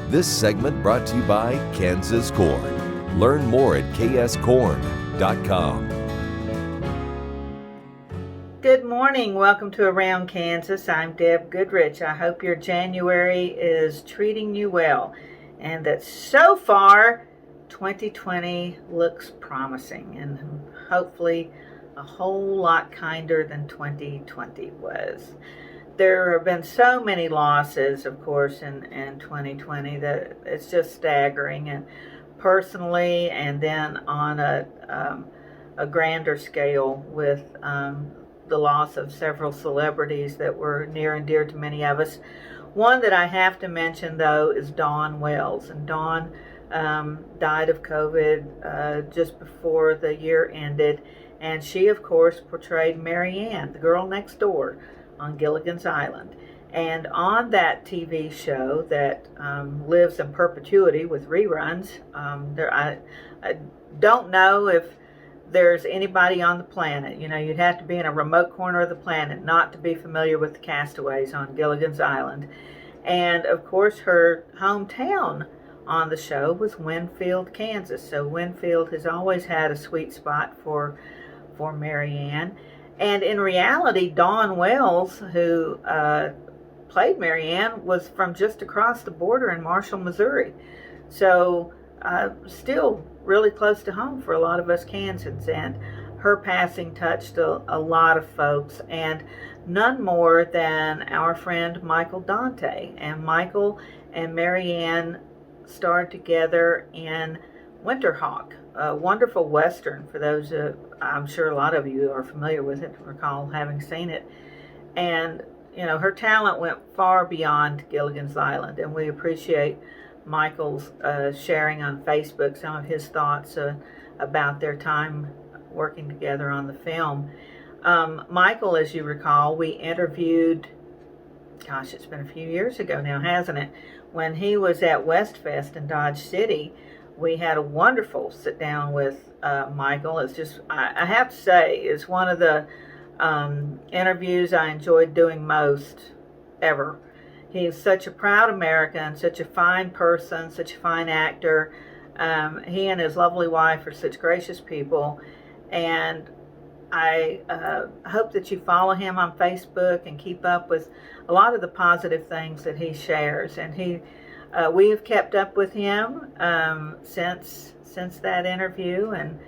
This segment brought to you by Kansas Corn. Learn more at kscorn.com. Good morning. Welcome to Around Kansas. I'm Deb Goodrich. I hope your January is treating you well and that so far 2020 looks promising and hopefully a whole lot kinder than 2020 was. There have been so many losses, of course, in 2020 that it's just staggering, and personally and then on a grander scale with the loss of several celebrities that were near and dear to many of us. One that I have to mention, though, is Dawn Wells. And Dawn died of COVID just before the year ended. And she, of course, portrayed Mary Ann, the girl next door, on Gilligan's Island. And on that TV show that lives in perpetuity with reruns, I don't know if there's anybody on the planet. You know, you'd have to be in a remote corner of the planet not to be familiar with the castaways on Gilligan's Island. And of course, her hometown on the show was Winfield, Kansas. So Winfield has always had a sweet spot for Mary Ann. And in reality, Dawn Wells, who played Mary Ann, was from just across the border in Marshall, Missouri. So still really close to home for a lot of us Kansans, and her passing touched a lot of folks, and none more than our friend Michael Dante. And Michael and Mary Ann starred together in Winterhawk, a wonderful Western for those, I'm sure a lot of you are familiar with it, recall having seen it. And, you know, her talent went far beyond Gilligan's Island, and we appreciate Michael's sharing on Facebook some of his thoughts about their time working together on the film. Michael, as you recall, we interviewed, gosh, it's been a few years ago now, hasn't it? When he was at Westfest in Dodge City, we had a wonderful sit down with Michael. It's just, I have to say, it's one of the interviews I enjoyed doing most ever. He's such a proud American, such a fine person, such a fine actor. He and his lovely wife are such gracious people. And I hope that you follow him on Facebook and keep up with a lot of the positive things that he shares. And we have kept up with him since that interview, and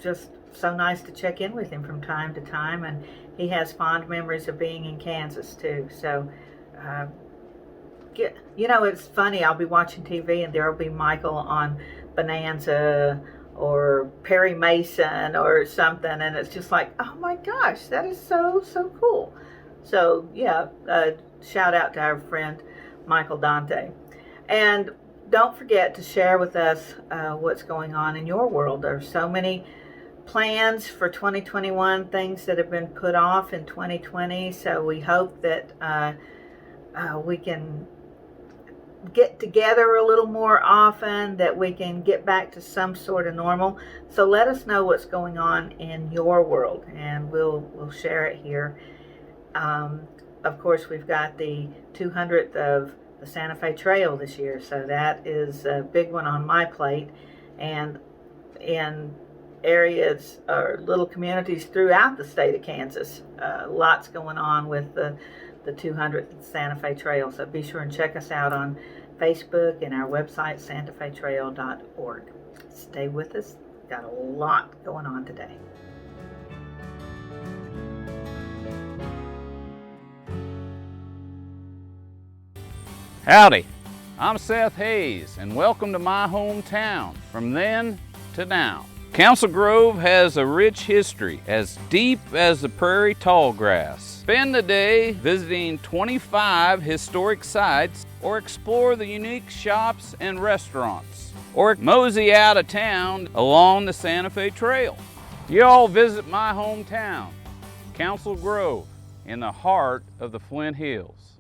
just so nice to check in with him from time to time. And he has fond memories of being in Kansas too. So. You know, it's funny, I'll be watching TV and there will be Michael on Bonanza or Perry Mason or something, and it's just like, oh my gosh, that is so cool. So yeah, shout out to our friend Michael Dante. And don't forget to share with us what's going on in your world. There's so many plans for 2021, things that have been put off in 2020, so we hope that we can get together a little more often, that we can get back to some sort of normal. So let us know what's going on in your world, and we'll share it here. Of course, we've got the 200th of the Santa Fe Trail this year, so that is a big one on my plate. And in areas or little communities throughout the state of Kansas, lots going on with the 200th Santa Fe Trail. So be sure and check us out on Facebook and our website, santafetrail.org. Stay with us. Got a lot going on today. Howdy, I'm Seth Hayes, and welcome to my hometown, from then to now. Council Grove has a rich history, as deep as the prairie tallgrass. Spend the day visiting 25 historic sites, or explore the unique shops and restaurants, or mosey out of town along the Santa Fe Trail. You all visit my hometown, Council Grove, in the heart of the Flint Hills.